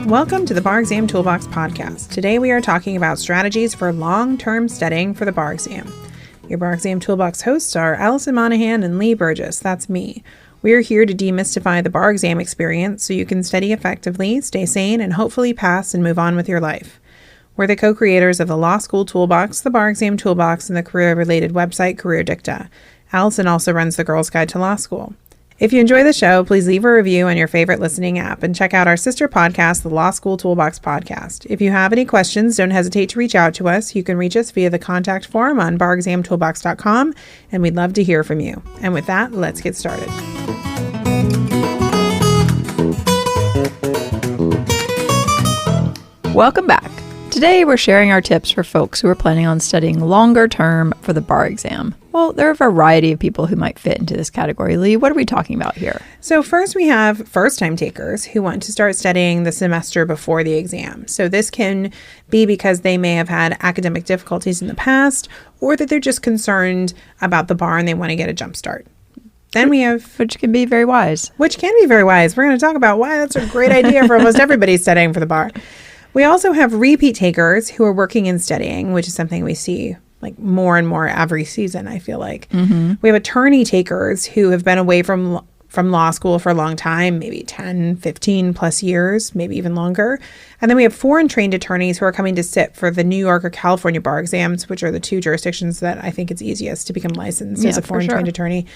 Welcome to the Bar Exam Toolbox podcast. Today we are talking about strategies for long-term studying for the bar exam. Your Bar Exam Toolbox hosts are Alison Monahan and Lee Burgess. That's me. We are here to demystify the bar exam experience so you can study effectively, stay sane, and hopefully pass and move on with your life. We're the co-creators of the Law School Toolbox, the Bar Exam Toolbox, and the career-related website Career Dicta. Alison also runs the Girls Guide to Law School. If you enjoy the show, please leave a review on your favorite listening app and check out our sister podcast, the Law School Toolbox podcast. If you have any questions, don't hesitate to reach out to us. You can reach us via the contact form on barexamtoolbox.com, and we'd love to hear from you. And with that, let's get started. Welcome back. Today, we're sharing our tips for folks who are planning on studying longer term for the bar exam. Well, there are a variety of people who might fit into this category. Lee, what are we talking about here? So first we have first-time takers who want to start studying the semester before the exam. So this can be because they may have had academic difficulties in the past, or that they're just concerned about the bar and they want to get a jump start. Then we have... Which can be very wise. Which can be very wise. We're going to talk about why that's a great idea for almost everybody studying for the bar. We also have repeat takers who are working and studying, which is something we see like more and more every season, I feel like. Mm-hmm. We have attorney takers who have been away from law school for a long time, maybe 10, 15 plus years, maybe even longer. And then we have foreign trained attorneys who are coming to sit for the New York or California bar exams, which are the two jurisdictions that I think it's easiest to become licensed as a foreign trained attorney.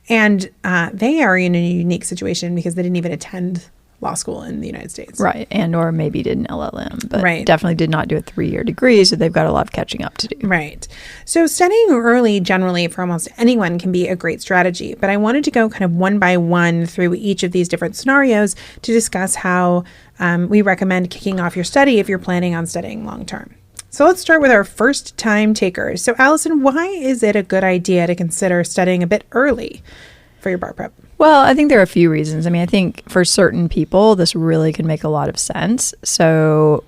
And they are in a unique situation because they didn't even attend law school in the United States. Right. And or maybe did an LLM, but definitely did not do a 3-year degree. So they've got a lot of catching up to do. Right. So studying early generally for almost anyone can be a great strategy. But I wanted to go kind of one by one through each of these different scenarios to discuss how we recommend kicking off your study if you're planning on studying long term. So let's start with our first time takers. So Alison, why is it a good idea to consider studying a bit early for your bar prep? Well, I think there are a few reasons. I mean, I think for certain people, this really can make a lot of sense. So,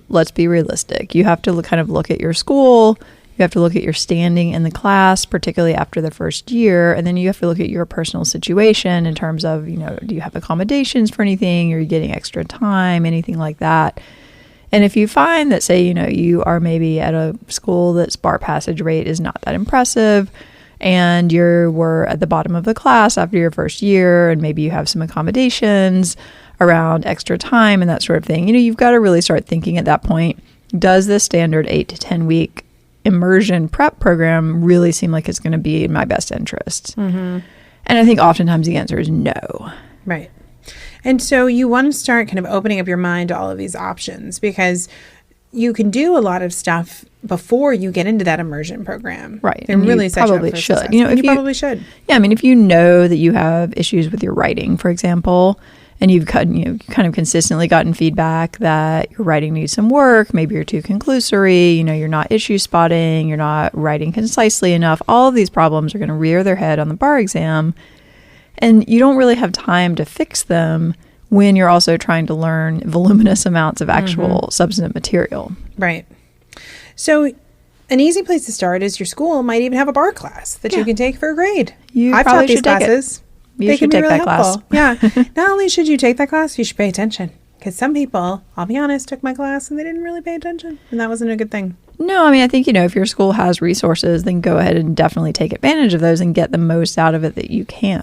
let's be realistic. You have to look at your school. You have to look at your standing in the class, particularly after the first year. And then you have to look at your personal situation in terms of, do you have accommodations for anything? Are you getting extra time? Anything like that? And if you find that, say, you are maybe at a school that's bar passage rate is not that impressive, and you were at the bottom of the class after your first year, and maybe you have some accommodations around extra time and that sort of thing, you've got to really start thinking at that point, does this standard 8 to 10 week immersion prep program really seem like it's going to be in my best interest? Mm-hmm. And I think oftentimes the answer is no. Right. And so you want to start kind of opening up your mind to all of these options, because you can do a lot of stuff before you get into that immersion program. Right. And really set you up for success. You probably should. Yeah. I mean, if you know that you have issues with your writing, for example, and you've kind of consistently gotten feedback that your writing needs some work, maybe you're too conclusory, you're not issue spotting, you're not writing concisely enough, all of these problems are going to rear their head on the bar exam. And you don't really have time to fix them when you're also trying to learn voluminous amounts of actual substantive material. Right. So an easy place to start is your school might even have a bar class that you can take for a grade. I've taught these classes. You should take that class. Yeah. Not only should you take that class, you should pay attention. Because some people, I'll be honest, took my class and they didn't really pay attention. And that wasn't a good thing. No, I mean, I think, if your school has resources, then go ahead and definitely take advantage of those and get the most out of it that you can.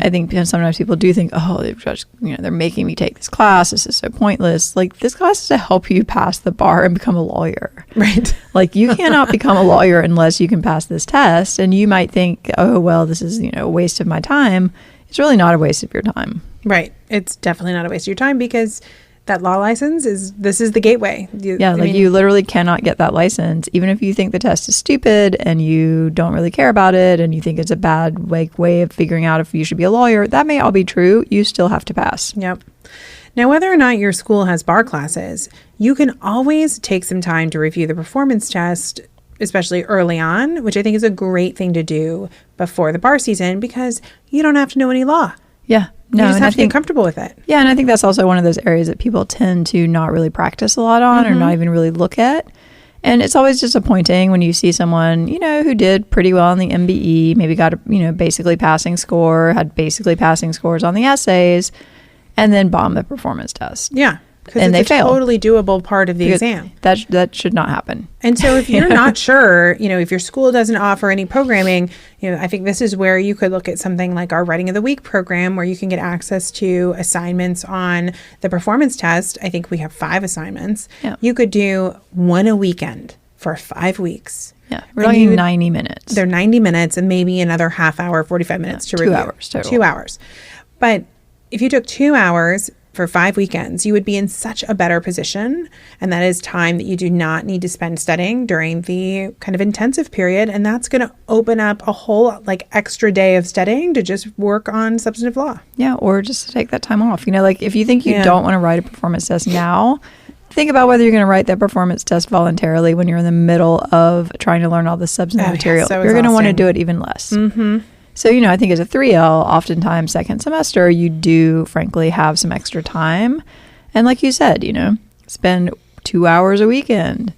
I think sometimes people do think, they're making me take this class. This is so pointless. Like, this class is to help you pass the bar and become a lawyer. Right. Like, you cannot become a lawyer unless you can pass this test. And you might think, oh, well, this is, a waste of my time. It's really not a waste of your time. Right. It's definitely not a waste of your time, because that law license is the gateway. You literally cannot get that license, even if you think the test is stupid and you don't really care about it and you think it's a bad way of figuring out if you should be a lawyer. That may all be true. You still have to pass. Yep. Now, whether or not your school has bar classes, you can always take some time to review the performance test, especially early on, which I think is a great thing to do before the bar season, because you don't have to know any law. Yeah. No, you just have to get comfortable with it. Yeah, and I think that's also one of those areas that people tend to not really practice a lot on or not even really look at. And it's always disappointing when you see someone, who did pretty well on the MBE, maybe got a, basically passing score, had basically passing scores on the essays, and then bomb the performance test. Yeah. Because And it's they a fail. totally doable part of the Because exam. That should not happen. And so if you're not sure, if your school doesn't offer any programming, I think this is where you could look at something like our Writing of the Week program, where you can get access to assignments on the performance test. I think we have 5 assignments. Yeah. You could do one a weekend for 5 weeks. Yeah. We're talking 90 minutes. They're 90 minutes and maybe another half hour, 45 minutes to review. 2 hours total. 2 hours. But if you took 2 hours for 5 weekends, you would be in such a better position. And that is time that you do not need to spend studying during the kind of intensive period. And that's going to open up a whole extra day of studying to just work on substantive law. Yeah. Or just to take that time off. If you think you don't want to write a performance test now, think about whether you're going to write that performance test voluntarily when you're in the middle of trying to learn all the substantive material. So you're going to want to exhausting. do it even less. Mm-hmm. So, I think as a 3L, oftentimes second semester, you do frankly have some extra time. And like you said, spend 2 hours a weekend,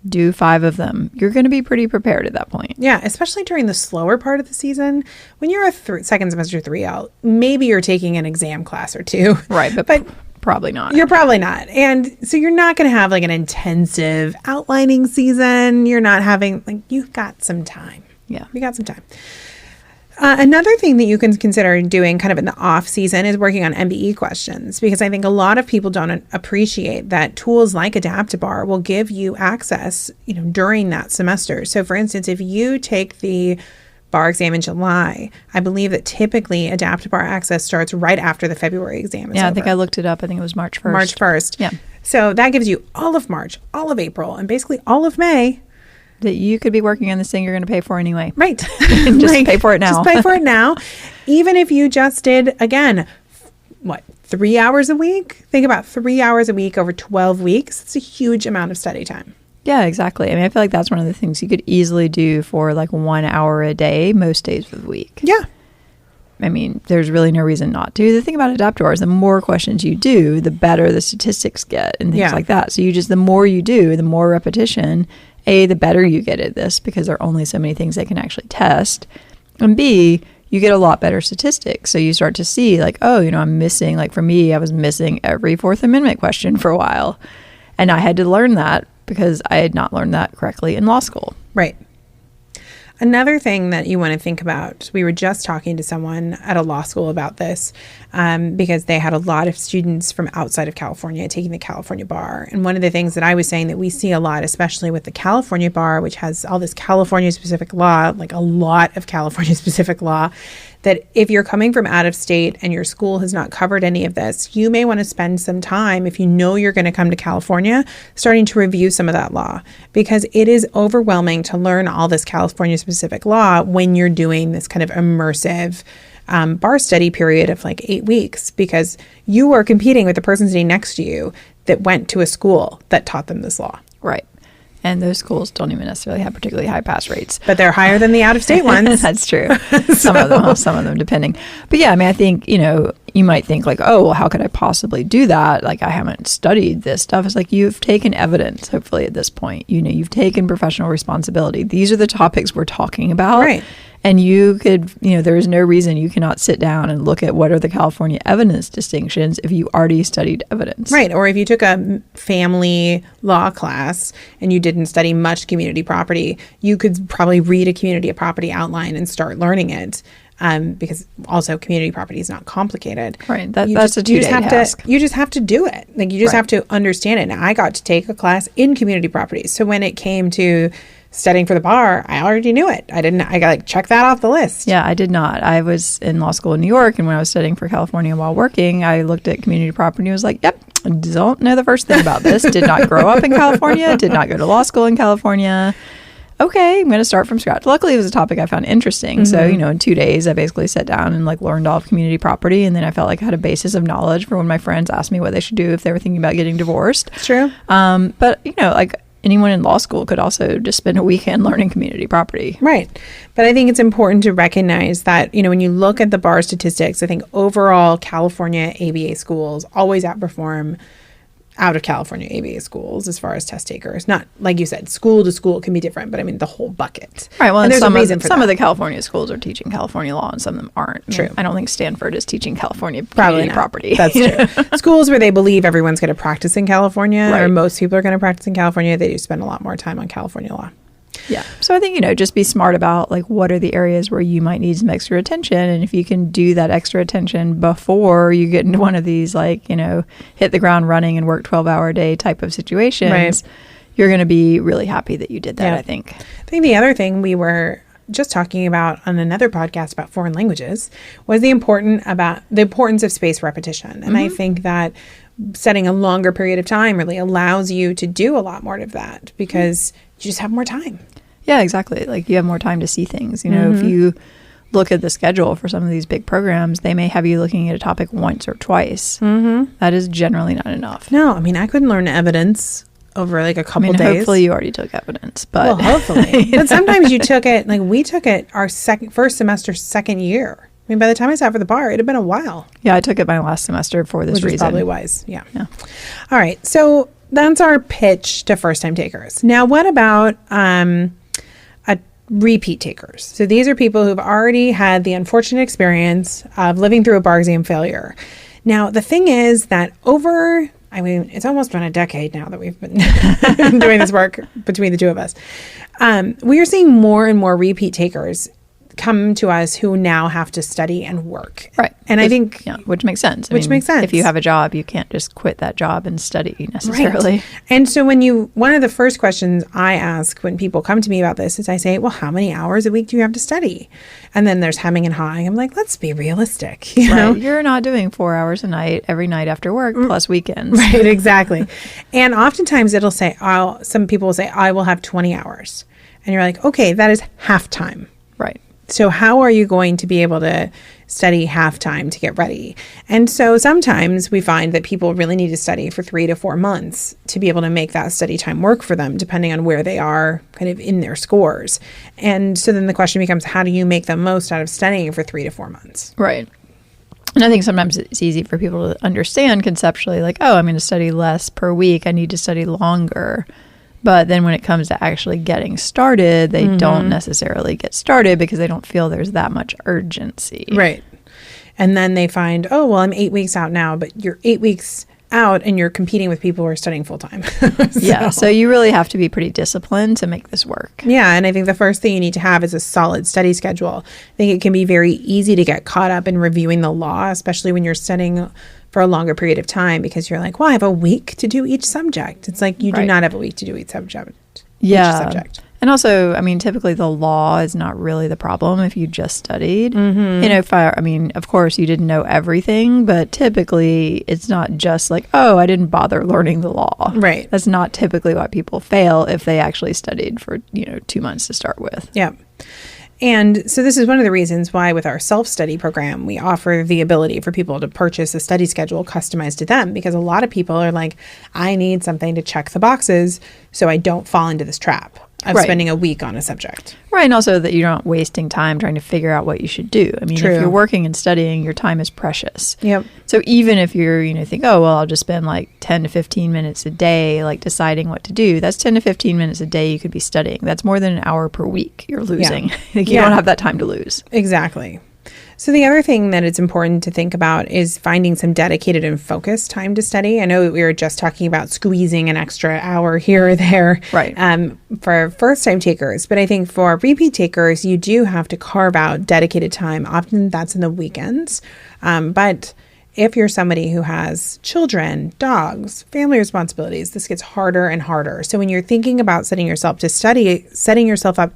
do 5 of them. You're going to be pretty prepared at that point. Yeah, especially during the slower part of the season. When you're a second semester 3L, maybe you're taking an exam class or 2. Right, but probably not. You're probably not. And so you're not going to have an intensive outlining season. You're not having, you've got some time. Yeah. You got some time. Another thing that you can consider doing kind of in the off season is working on MBE questions, because I think a lot of people don't appreciate that tools like Adapt-A-Bar will give you access, during that semester. So for instance, if you take the bar exam in July, I believe that typically Adapt-A-Bar access starts right after the February exam is Yeah, I over. think I looked it up. I think it was March 1st. March 1st. Yeah. So that gives you all of March, all of April, and basically all of May. That you could be working on this thing you're going to pay for anyway. Right. Just pay for it now. Just pay for it now. Even if you just did, again, 3 hours a week? Think about 3 hours a week over 12 weeks. It's a huge amount of study time. Yeah, exactly. I feel like that's one of the things you could easily do for 1 hour a day, most days of the week. Yeah. There's really no reason not to. The thing about Adapt-A-Bar is the more questions you do, the better the statistics get and things like that. So the more you do, the more repetition, A, the better you get at this, because there are only so many things they can actually test. And B, you get a lot better statistics. So you start to see I'm missing, for me, I was missing every Fourth Amendment question for a while. And I had to learn that because I had not learned that correctly in law school. Right. Another thing that you want to think about, we were just talking to someone at a law school about this, because they had a lot of students from outside of California taking the California bar. And one of the things that I was saying that we see a lot, especially with the California bar, which has all this California-specific law, a lot of California-specific law, that if you're coming from out of state and your school has not covered any of this, you may want to spend some time, if you know you're going to come to California, starting to review some of that law, because it is overwhelming to learn all this California-specific law when you're doing this kind of immersive bar study period of 8 weeks, because you are competing with the person sitting next to you that went to a school that taught them this law. Right. And those schools don't even necessarily have particularly high pass rates. But they're higher than the out-of-state ones. That's true. Some of them depending. But yeah, I think, you might think oh, well, how could I possibly do that? I haven't studied this stuff. It's you've taken evidence, hopefully at this point. You've taken professional responsibility. These are the topics we're talking about. Right. And you could, there is no reason you cannot sit down and look at what are the California evidence distinctions if you already studied evidence. Right. Or if you took a family law class and you didn't study much community property, you could probably read a community property outline and start learning it. Because also community property is not complicated. Right. That's a 2-day task. You just have to do it. You just have to understand it. Now, I got to take a class in community property. So when it came to studying for the bar, I already knew it. I got check that off the list. Yeah, I did not. I was in law school in New York, and when I was studying for California while working, I looked at community property and was yep, don't know the first thing about this. Did not grow up in California, did not go to law school in California. Okay, I'm going to start from scratch. Luckily, it was a topic I found interesting. Mm-hmm. So, in 2 days, I basically sat down and learned all of community property. And then I felt I had a basis of knowledge for when my friends asked me what they should do if they were thinking about getting divorced. True. But, anyone in law school could also just spend a weekend learning community property. Right. But I think it's important to recognize that, when you look at the bar statistics, I think overall California ABA schools always outperform out of California ABA schools as far as test takers. Not, like you said, school to school can be different, but I mean the whole bucket. Right. Well, and there's some a reason for some that. of the California schools are teaching California law and some of them aren't. True. I don't think Stanford is teaching California Probably not. property. That's true. Schools where they believe everyone's going to practice in California, or most people are going to practice in California, they do spend a lot more time on California law. Yeah. So I think, just be smart about like what are the areas where you might need some extra attention. And if you can do that extra attention before you get into one of these like, hit the ground running and work 12-hour a day type of situations, you're going to be really happy that you did that, I think. I think the other thing we were just talking about on another podcast about foreign languages was the importance of spaced repetition. And I think that setting a longer period of time really allows you to do a lot more of that because you just have more time. Yeah, exactly. Like you have more time to see things. If you look at the schedule for some of these big programs, they may have you looking at a topic once or twice. That is generally not enough. No, I mean, I couldn't learn evidence over like a couple days. Hopefully you already took evidence, but well, hopefully. But sometimes you took it, like we took it our first semester, second year. I mean, by the time I sat for the bar, it had been a while. Yeah, I took it my last semester for this reason. Which is probably wise. Yeah. All right. So that's our pitch to first-time takers. Now, what about repeat takers? So these are people who've already had the unfortunate experience of living through a bar exam failure. Now, the thing is that it's almost been a decade now that we've been doing this work between the two of us. We are seeing more and more repeat takers come to us who now have to study and work. Right. And I think... Yeah, which makes sense. Makes sense. If you have a job, you can't just quit that job and study necessarily. Right. And so one of the first questions I ask when people come to me about this is I say, well, how many hours a week do you have to study? And then there's hemming and hawing. I'm like, let's be realistic. You're not doing 4 hours a night every night after work plus weekends. Right, exactly. And oftentimes it'll say, some people will say, I will have 20 hours. And you're like, okay, that is half time. Right. So how are you going to be able to study half time to get ready? And so sometimes we find that people really need to study for 3 to 4 months to be able to make that study time work for them, depending on where they are kind of in their scores. And so then the question becomes, how do you make the most out of studying for 3 to 4 months? Right. And I think sometimes it's easy for people to understand conceptually, like, oh, I'm going to study less per week. I need to study longer. But then when it comes to actually getting started, they don't necessarily get started because they don't feel there's that much urgency. Right. And then they find, oh, well, I'm 8 weeks out now, but you're 8 weeks out and you're competing with people who are studying full time. So you really have to be pretty disciplined to make this work. Yeah. And I think the first thing you need to have is a solid study schedule. I think it can be very easy to get caught up in reviewing the law, especially when you're studying for a longer period of time, because you're like, well, I have a week to do each subject. It's like you do not have a week to do each subject. And also, typically the law is not really the problem if you just studied. Of course, you didn't know everything, but typically it's not just like, oh, I didn't bother learning the law. Right. That's not typically why people fail if they actually studied for, 2 months to start with. Yeah. And so this is one of the reasons why with our self-study program, we offer the ability for people to purchase a study schedule customized to them, because a lot of people are like, I need something to check the boxes so I don't fall into this trap of spending a week on a subject. Right. And also that you're not wasting time trying to figure out what you should do. If you're working and studying, your time is precious. Yep. So even if you're, think, oh, well, I'll just spend like 10 to 15 minutes a day, like deciding what to do, that's 10 to 15 minutes a day you could be studying. That's more than an hour per week you're losing. Yeah. You don't have that time to lose. Exactly. So the other thing that it's important to think about is finding some dedicated and focused time to study. I know we were just talking about squeezing an extra hour here or there for first-time takers. But I think for repeat takers, you do have to carve out dedicated time. Often that's in the weekends. But if you're somebody who has children, dogs, family responsibilities, this gets harder and harder. So when you're thinking about setting yourself up to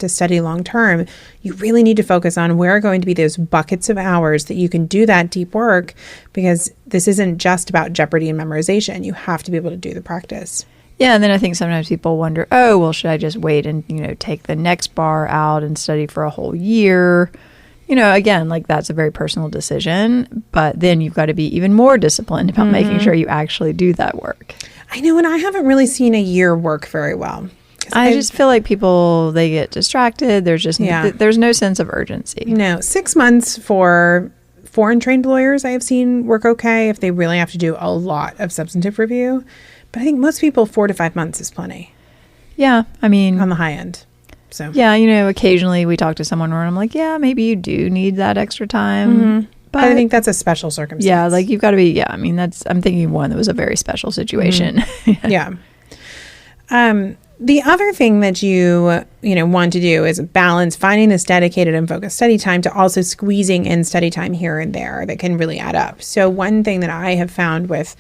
study long term, you really need to focus on where are going to be those buckets of hours that you can do that deep work, because this isn't just about jeopardy and memorization. You have to be able to do the practice. Yeah, and then I think sometimes people wonder, oh, well, should I just wait and, take the next bar out and study for a whole year? Again, like that's a very personal decision, but then you've got to be even more disciplined about making sure you actually do that work. I know, and I haven't really seen a year work very well. I just feel like people, they get distracted. There's just, there's no sense of urgency. No, 6 months for foreign trained lawyers I have seen work okay if they really have to do a lot of substantive review. But I think most people 4 to 5 months is plenty. Yeah. I mean, on the high end. So yeah, occasionally we talk to someone where I'm like, yeah, maybe you do need that extra time. Mm-hmm. But I think that's a special circumstance. Yeah, like you've got to be, I'm thinking one that was a very special situation. Mm-hmm. Yeah. The other thing that you want to do is balance finding this dedicated and focused study time to also squeezing in study time here and there that can really add up. So one thing that I have found with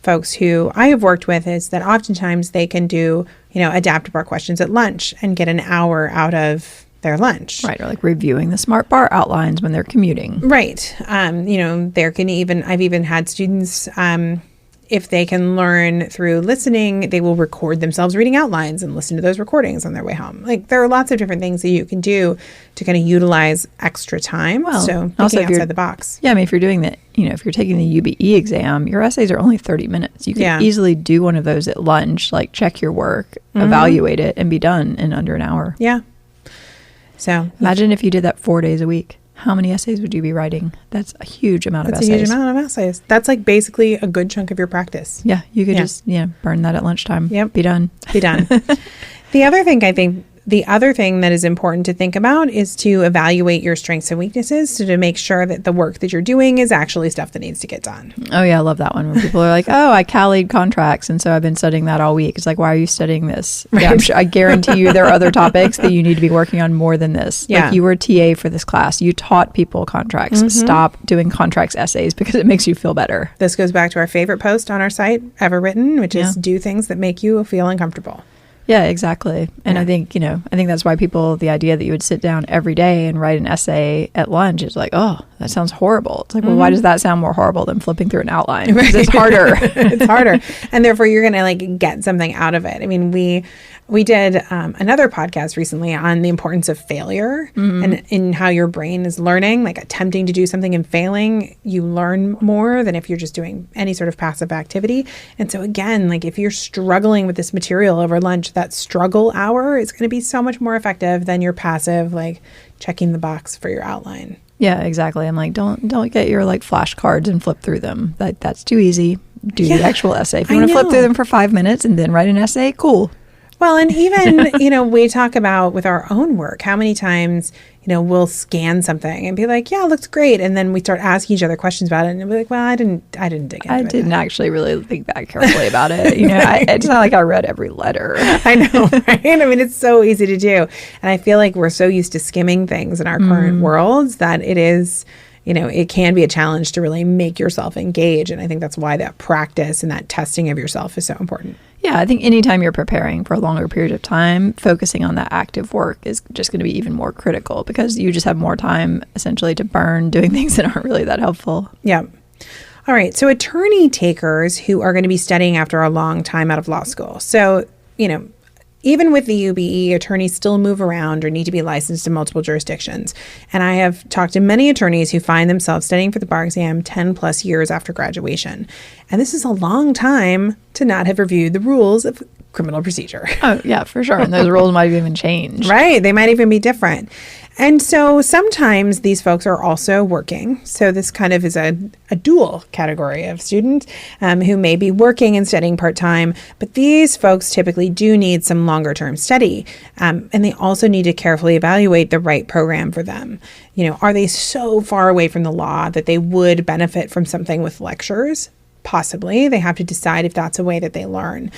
folks who I have worked with is that oftentimes they can do, adapt bar questions at lunch and get an hour out of their lunch. Right. Or like reviewing the smart bar outlines when they're commuting. Right. I've even had students, if they can learn through listening, they will record themselves reading outlines and listen to those recordings on their way home. Like there are lots of different things that you can do to kind of utilize extra time. Well, so also thinking outside the box. Yeah. I mean, if you're doing that, if you're taking the UBE exam, your essays are only 30 minutes. You can easily do one of those at lunch, like check your work, evaluate it, and be done in under an hour. Yeah. So imagine if you did that 4 days a week. How many essays would you be writing? That's a huge amount of essays. That's a huge amount of essays. That's like basically a good chunk of your practice. Yeah, you could just burn that at lunchtime. Yep. Be done. The other thing that is important to think about is to evaluate your strengths and weaknesses, so to make sure that the work that you're doing is actually stuff that needs to get done. Oh yeah, I love that one. When people are like, "Oh, I CALI'd contracts, and so I've been studying that all week." It's like, why are you studying this? Right. Yeah, I guarantee you there are other topics that you need to be working on more than this. Yeah. Like you were a TA for this class. You taught people contracts. Mm-hmm. Stop doing contracts essays because it makes you feel better. This goes back to our favorite post on our site ever written, which is do things that make you feel uncomfortable. Yeah, exactly. And I think that's why the idea that you would sit down every day and write an essay at lunch is like, oh, that sounds horrible. It's like, well, why does that sound more horrible than flipping through an outline? Because it's harder. It's harder. And therefore you're going to get something out of it. I mean, we did another podcast recently on the importance of failure and in how your brain is learning, like attempting to do something and failing, you learn more than if you're just doing any sort of passive activity. And so again, like if you're struggling with this material over lunch, that struggle hour is going to be so much more effective than your passive, like checking the box for your outline. Yeah, exactly. I'm like, don't get your like flashcards and flip through them. That's too easy. Do the actual essay. If you want to flip through them for 5 minutes and then write an essay, cool. Well, and even, we talk about with our own work, how many times, we'll scan something and be like, yeah, it looks great. And then we start asking each other questions about it and be like, well, I didn't dig into it. I didn't actually really think that carefully about it. It's not like I read every letter. I know, right? I mean, it's so easy to do. And I feel like we're so used to skimming things in our current worlds that it is, it can be a challenge to really make yourself engage. And I think that's why that practice and that testing of yourself is so important. Yeah, I think anytime you're preparing for a longer period of time, focusing on that active work is just going to be even more critical because you just have more time essentially to burn doing things that aren't really that helpful. Yeah. All right. So attorney takers who are going to be studying after a long time out of law school. So, even with the UBE, attorneys still move around or need to be licensed in multiple jurisdictions. And I have talked to many attorneys who find themselves studying for the bar exam 10 plus years after graduation. And this is a long time to not have reviewed the rules of criminal procedure. Oh, yeah, for sure. And those rules might even change. Right. They might even be different. And so sometimes these folks are also working. So this kind of is a dual category of student who may be working and studying part-time. But these folks typically do need some longer term study. And they also need to carefully evaluate the right program for them. Are they so far away from the law that they would benefit from something with lectures? Possibly. They have to decide if that's a way that they learn.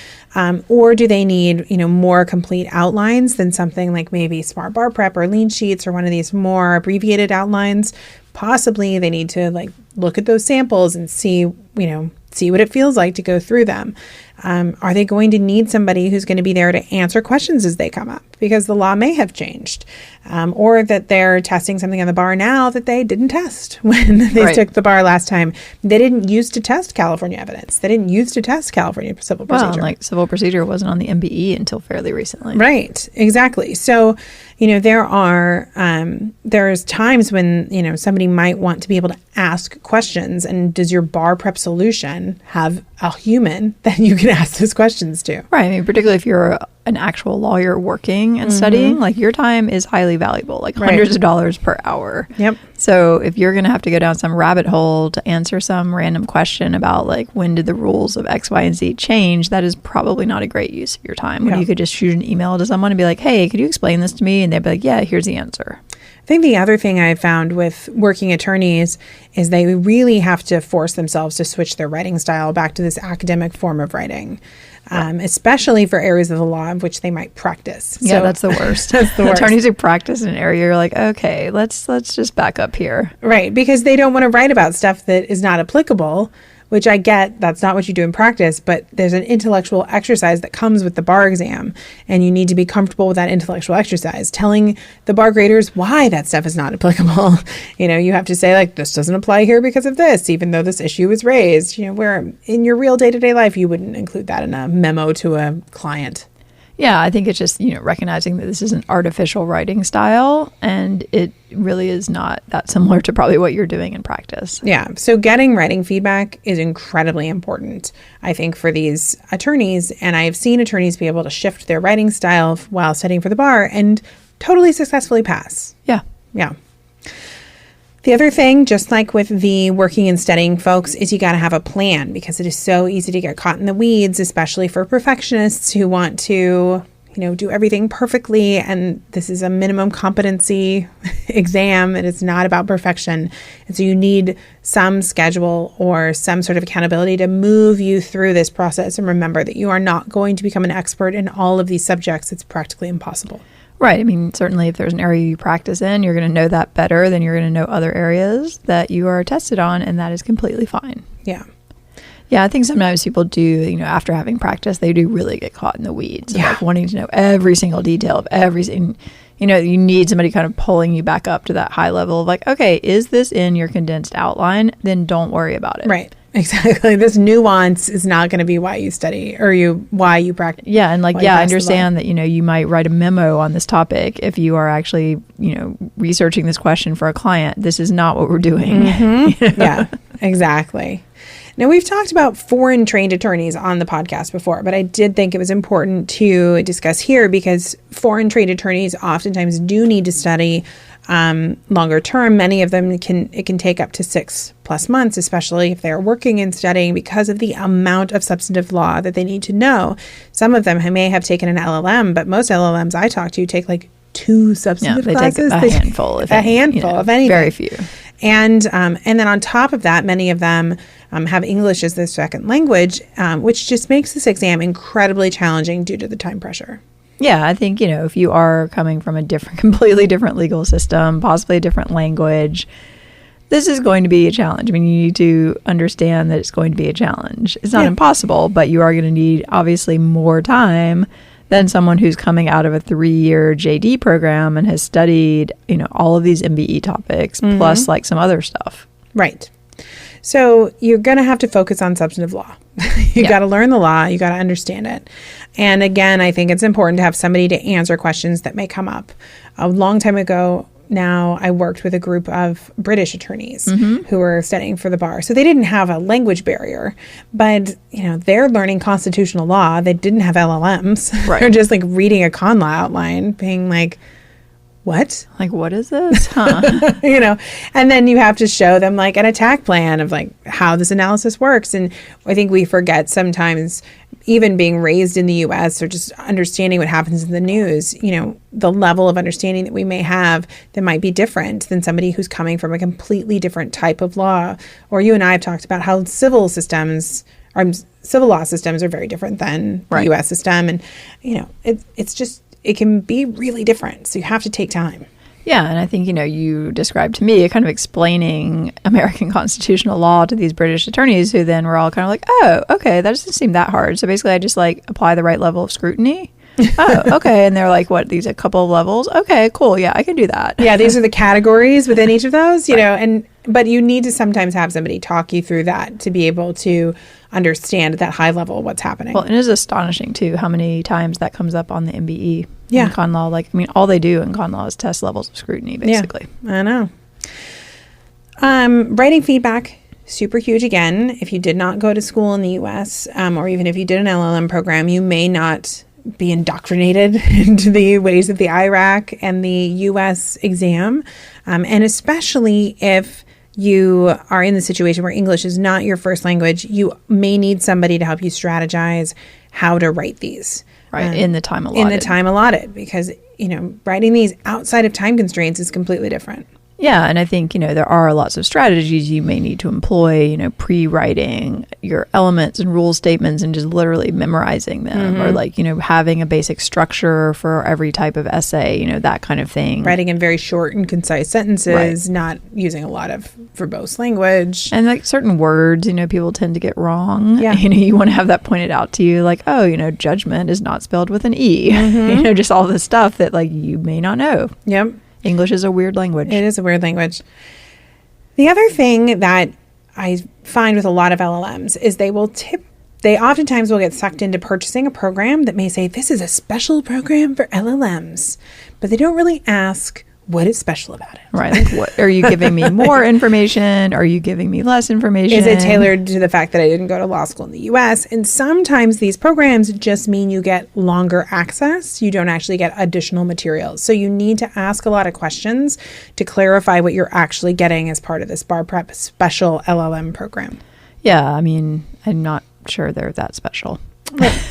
Or do they need, more complete outlines than something like maybe Smart Bar Prep or Lean Sheets or one of these more abbreviated outlines? Possibly they need to look at those samples and see what it feels like to go through them. Are they going to need somebody who's going to be there to answer questions as they come up? Because the law may have changed. Or that they're testing something on the bar now that they didn't test when they took the bar last time. They didn't use to test California evidence. They didn't use to test California civil procedure. Well, civil procedure wasn't on the MBE until fairly recently. Right. Exactly. So, there's times when, somebody might want to be able to ask questions. And does your bar prep solution, have a human that you can ask those questions to. Right. I mean, particularly if you're an actual lawyer working and studying, like your time is highly valuable, like hundreds of dollars per hour. Yep. So if you're going to have to go down some rabbit hole to answer some random question about like when did the rules of X, Y, and Z change, that is probably not a great use of your time. When you could just shoot an email to someone and be like, hey, could you explain this to me? And they'd be like, yeah, here's the answer. I think the other thing I found with working attorneys is they really have to force themselves to switch their writing style back to this academic form of writing, especially for areas of the law of which they might practice. Yeah, that's the worst. That's the worst. Attorneys who practice in an area, you're like, okay, let's just back up here. Right, because they don't want to write about stuff that is not applicable, which I get, that's not what you do in practice, but there's an intellectual exercise that comes with the bar exam, and you need to be comfortable with that intellectual exercise, telling the bar graders why that stuff is not applicable. You have to say, like, this doesn't apply here because of this, even though this issue was raised, where in your real day-to-day life, you wouldn't include that in a memo to a client. Yeah, I think it's just, recognizing that this is an artificial writing style, and it really is not that similar to probably what you're doing in practice. Yeah, so getting writing feedback is incredibly important, I think, for these attorneys. And I've seen attorneys be able to shift their writing style while studying for the bar and totally successfully pass. Yeah. Yeah. The other thing, just like with the working and studying folks, is you got to have a plan, because it is so easy to get caught in the weeds, especially for perfectionists who want to, do everything perfectly. And this is a minimum competency exam. It is not about perfection. And so you need some schedule or some sort of accountability to move you through this process. And remember that you are not going to become an expert in all of these subjects. It's practically impossible. Right. I mean, certainly if there's an area you practice in, you're going to know that better than you're going to know other areas that you are tested on, and that is completely fine. Yeah. Yeah, I think sometimes people do, after having practice, they do really get caught in the weeds, like wanting to know every single detail of everything. You need somebody kind of pulling you back up to that high level of like, okay, is this in your condensed outline? Then don't worry about it. Right. Exactly. This nuance is not going to be why you study or why you practice. Yeah. And I understand that, you might write a memo on this topic if you are actually, researching this question for a client. This is not what we're doing. Mm-hmm. Yeah, exactly. Now, we've talked about foreign trained attorneys on the podcast before, but I did think it was important to discuss here because foreign trained attorneys oftentimes do need to study longer term. Many of them it can take up to 6+ months, especially if they're working and studying, because of the amount of substantive law that they need to know. Some of them may have taken an LLM, but most LLMs I talk to take like 2 substantive classes. Take a handful, of anything. Very few. And then on top of that, many of them have English as their second language, which just makes this exam incredibly challenging due to the time pressure. Yeah, I think, if you are coming from a completely different legal system, possibly a different language, this is going to be a challenge. I mean, you need to understand that it's going to be a challenge. It's not impossible, but you are going to need, obviously, more time than someone who's coming out of a 3-year JD program and has studied, all of these MBE topics, plus like some other stuff. Right. So you're going to have to focus on substantive law. You got to learn the law. You got to understand it. And again, I think it's important to have somebody to answer questions that may come up. A long time ago now, I worked with a group of British attorneys who were studying for the bar. So they didn't have a language barrier, but they're learning constitutional law. They didn't have LLMs. Right. They're just like reading a con law outline, being like, what? Like, what is this? Huh? And then you have to show them like an attack plan of like how this analysis works. And I think we forget sometimes, even being raised in the U.S. or just understanding what happens in the news, the level of understanding that we may have that might be different than somebody who's coming from a completely different type of law. Or you and I have talked about how civil law systems are very different than the U.S. system. And, it can be really different. So you have to take time. Yeah. And I think, you described to me kind of explaining American constitutional law to these British attorneys who then were all kind of like, oh, okay, that doesn't seem that hard. So basically I just apply the right level of scrutiny. Oh, okay. And they're like, what, these a couple of levels? Okay, cool. Yeah, I can do that. Yeah, these are the categories within each of those, but you need to sometimes have somebody talk you through that to be able to understand at that high level what's happening. Well, it is astonishing, too, how many times that comes up on the MBE in con law. All they do in con law is test levels of scrutiny, basically. Yeah, I know. Writing feedback super huge again. If you did not go to school in the U.S., or even if you did an LLM program, you may not be indoctrinated into the ways of the IRAC and the U.S. exam. And especially if you are in the situation where English is not your first language, you may need somebody to help you strategize how to write these. Right, in the time allotted. In the time allotted, because, writing these outside of time constraints is completely different. Yeah, and I think, there are lots of strategies you may need to employ, pre-writing your elements and rule statements and just literally memorizing them, or having a basic structure for every type of essay, that kind of thing. Writing in very short and concise sentences, not using a lot of verbose language. And certain words, people tend to get wrong. Yeah. You want to have that pointed out to you, judgment is not spelled with an E. Just all this stuff that you may not know. Yep. English is a weird language. It is a weird language. The other thing that I find with a lot of LLMs is they oftentimes will get sucked into purchasing a program that may say, this is a special program for LLMs, but they don't really ask what is special about it. Right. What are you giving me more information? Are you giving me less information? Is it tailored to the fact that I didn't go to law school in the US? And sometimes these programs just mean you get longer access. You don't actually get additional materials. So you need to ask a lot of questions to clarify what you're actually getting as part of this Bar Prep special LLM program. Yeah. I'm not sure they're that special.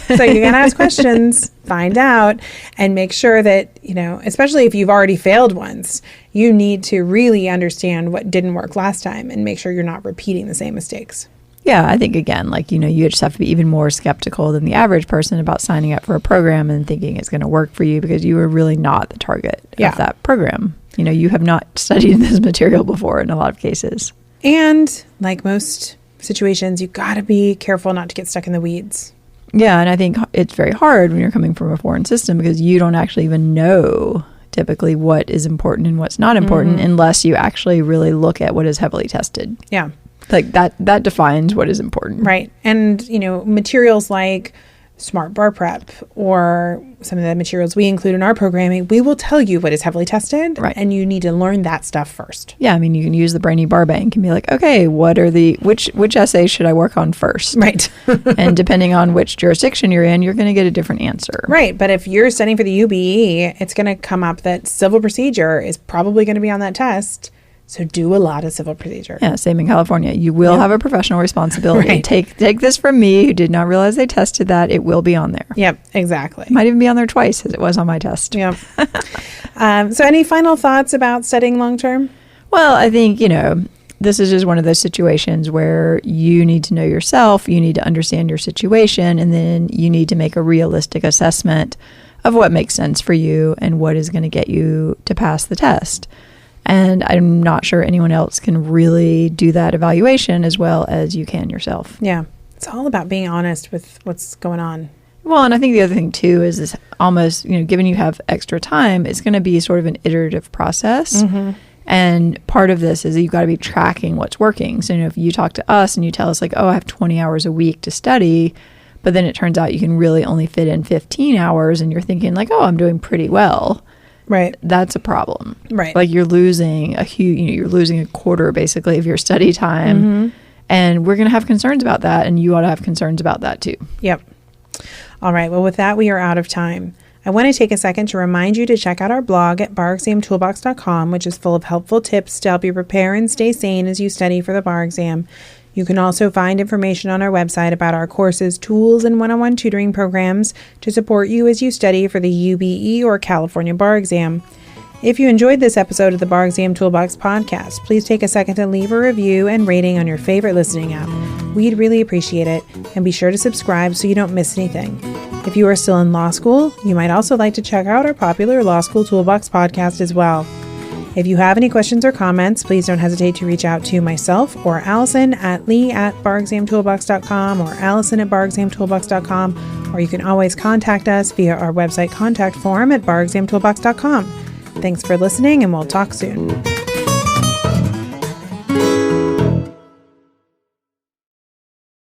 So you can ask questions, find out, and make sure that, especially if you've already failed once, you need to really understand what didn't work last time and make sure you're not repeating the same mistakes. Yeah, I think, again, you just have to be even more skeptical than the average person about signing up for a program and thinking it's going to work for you because you are really not the target of that program. You have not studied this material before in a lot of cases. And like most situations, you got to be careful not to get stuck in the weeds. Yeah, and I think it's very hard when you're coming from a foreign system because you don't actually even know typically what is important and what's not important unless you actually really look at what is heavily tested. Yeah. That defines what is important. Right. And, materials like Smart Bar Prep or some of the materials we include in our programming, we will tell you what is heavily tested, right, and you need to learn that stuff first. Yeah, you can use the Brainy Bar Bank and be like, okay, what are which essays should I work on first? Right. And depending on which jurisdiction you're in, you're going to get a different answer. Right, but if you're studying for the UBE, it's going to come up that civil procedure is probably going to be on that test. So do a lot of civil procedure. Yeah, same in California. You will have a professional responsibility. Right. Take this from me, who did not realize they tested that. It will be on there. Yep, exactly. It might even be on there twice, as it was on my test. Yep. So any final thoughts about studying long term? Well, I think, this is just one of those situations where you need to know yourself, you need to understand your situation, and then you need to make a realistic assessment of what makes sense for you and what is going to get you to pass the test. And I'm not sure anyone else can really do that evaluation as well as you can yourself. Yeah. It's all about being honest with what's going on. Well, and I think the other thing too is this almost, given you have extra time, it's going to be sort of an iterative process. Mm-hmm. And part of this is you've got to be tracking what's working. So, if you talk to us and you tell us I have 20 hours a week to study, but then it turns out you can really only fit in 15 hours and you're thinking I'm doing pretty well. Right. That's a problem. Right. You're losing you're losing a quarter basically of your study time. Mm-hmm. And we're going to have concerns about that. And you ought to have concerns about that too. Yep. All right. Well, with that, we are out of time. I want to take a second to remind you to check out our blog at barexamtoolbox.com, which is full of helpful tips to help you prepare and stay sane as you study for the bar exam. You can also find information on our website about our courses, tools, and one-on-one tutoring programs to support you as you study for the UBE or California bar exam. If you enjoyed this episode of the Bar Exam Toolbox podcast, please take a second to leave a review and rating on your favorite listening app. We'd really appreciate it, and be sure to subscribe so you don't miss anything. If you are still in law school, you might also like to check out our popular Law School Toolbox podcast as well. If you have any questions or comments, please don't hesitate to reach out to myself or Alison at lee@barexamtoolbox.com or Alison@barexamtoolbox.com, or you can always contact us via our website contact form at barexamtoolbox.com. Thanks for listening, and we'll talk soon.